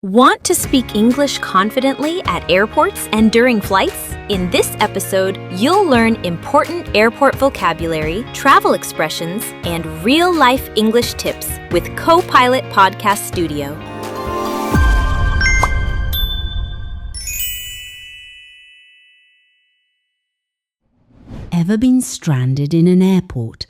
Want to speak English confidently at airports and during flights? In this episode, you'll learn important airport vocabulary, travel expressions, and real-life English tips with Copilot Podcast Studio. Ever been stranded in an airport,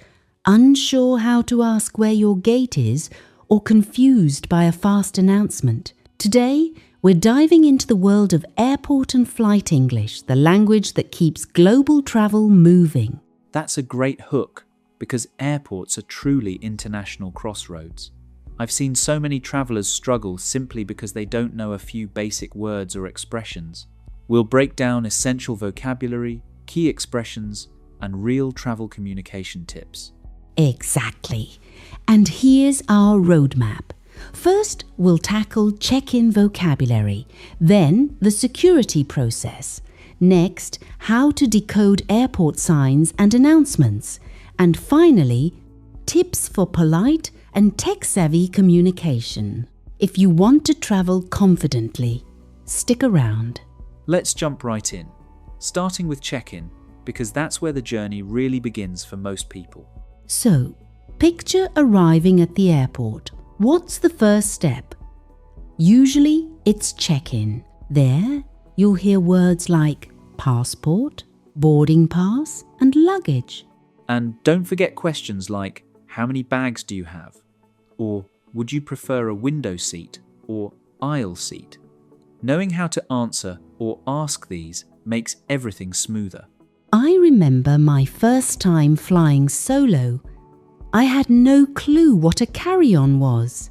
unsure how to ask where your gate is, or confused by a fast announcement? Today, we're diving into the world of airport and flight English, the language that keeps global travel moving. That's a great hook, because airports are truly international crossroads. I've seen so many travelers struggle simply because they don't know a few basic words or expressions. We'll break down essential vocabulary, key expressions, and real travel communication tips. Exactly. And here's our roadmap. First, we'll tackle check-in vocabulary, then the security process. Next, how to decode airport signs and announcements. And finally, tips for polite and tech-savvy communication. If you want to travel confidently, stick around. Let's jump right in, starting with check-in, because that's where the journey really begins for most people. So, picture arriving at the airport. What's the first step? Usually, it's check-in. There, you'll hear words like passport, boarding pass, and luggage. And don't forget questions like, how many bags do you have? Or, would you prefer a window seat or aisle seat? Knowing how to answer or ask these makes everything smoother. I remember my first time flying solo. I had no clue what a carry-on was.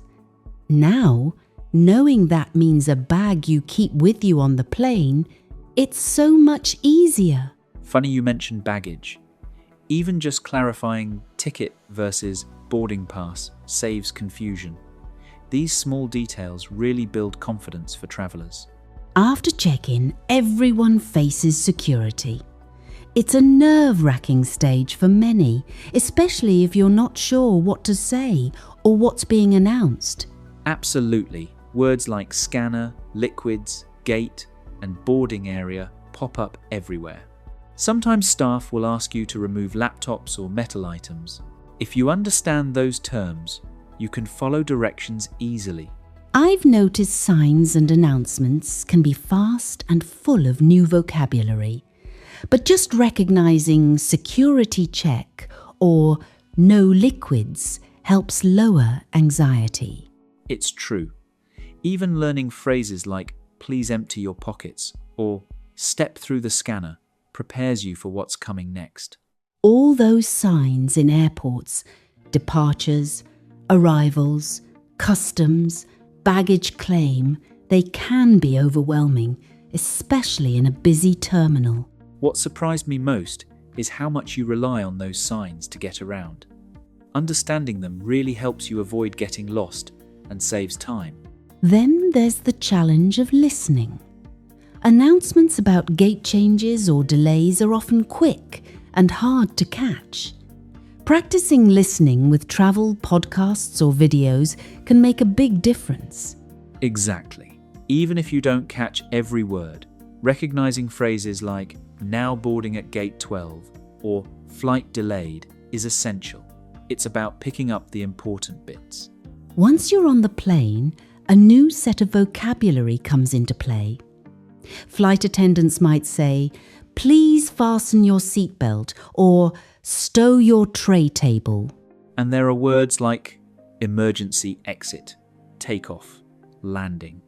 Now, knowing that means a bag you keep with you on the plane, it's so much easier. Funny you mentioned baggage. Even just clarifying ticket versus boarding pass saves confusion. These small details really build confidence for travelers. After check-in, everyone faces security. It's a nerve-wracking stage for many, especially if you're not sure what to say or what's being announced. Absolutely. Words like scanner, liquids, gate, and boarding area pop up everywhere. Sometimes staff will ask you to remove laptops or metal items. If you understand those terms, you can follow directions easily. I've noticed signs and announcements can be fast and full of new vocabulary. But just recognizing security check or no liquids helps lower anxiety. It's true. Even learning phrases like please empty your pockets or step through the scanner prepares you for what's coming next. All those signs in airports, departures, arrivals, customs, baggage claim, they can be overwhelming, especially in a busy terminal. What surprised me most is how much you rely on those signs to get around. Understanding them really helps you avoid getting lost and saves time. Then there's the challenge of listening. Announcements about gate changes or delays are often quick and hard to catch. Practicing listening with travel podcasts or videos can make a big difference. Exactly. Even if you don't catch every word, recognizing phrases like now boarding at gate 12 or flight delayed is essential. It's about picking up the important bits. Once you're on the plane, a new set of vocabulary comes into play. Flight attendants might say, please fasten your seatbelt or stow your tray table. And there are words like emergency exit, takeoff, landing.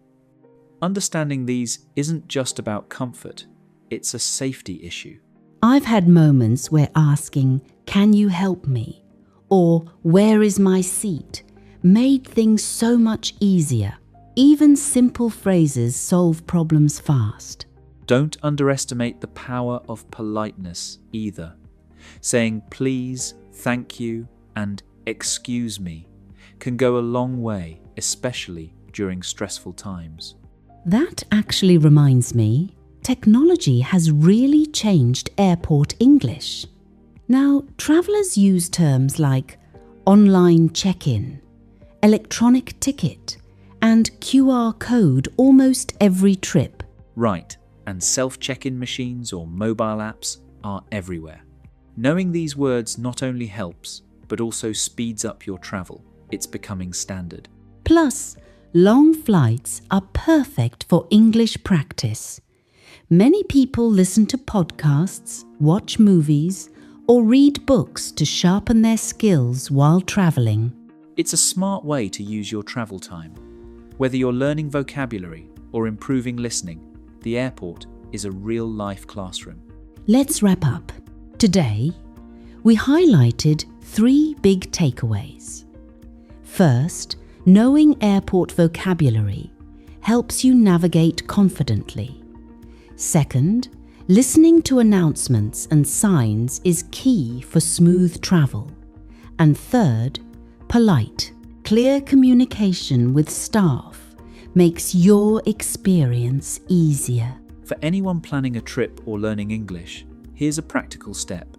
Understanding these isn't just about comfort, it's a safety issue. I've had moments where asking, can you help me? Or where is my seat? Made things so much easier. Even simple phrases solve problems fast. Don't underestimate the power of politeness either. Saying please, thank you, and excuse me can go a long way, especially during stressful times. That actually reminds me, technology has really changed airport English. Now, travellers use terms like online check-in, electronic ticket, and QR code almost every trip. Right, and self-check-in machines or mobile apps are everywhere. Knowing these words not only helps, but also speeds up your travel. It's becoming standard. Plus, long flights are perfect for English practice. Many people listen to podcasts, watch movies, or read books to sharpen their skills while traveling. It's a smart way to use your travel time. Whether you're learning vocabulary or improving listening, the airport is a real-life classroom. Let's wrap up. Today, we highlighted 3 big takeaways. First, knowing airport vocabulary helps you navigate confidently. Second, listening to announcements and signs is key for smooth travel. And third, polite, clear communication with staff makes your experience easier. For anyone planning a trip or learning English, here's a practical step.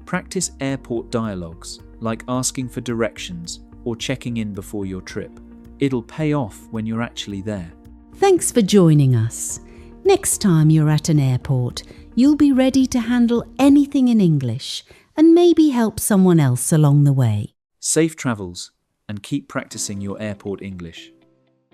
Practice airport dialogues, like asking for directions or checking in before your trip. It'll pay off when you're actually there. Thanks for joining us. Next time you're at an airport, you'll be ready to handle anything in English and maybe help someone else along the way. Safe travels and keep practicing your airport English.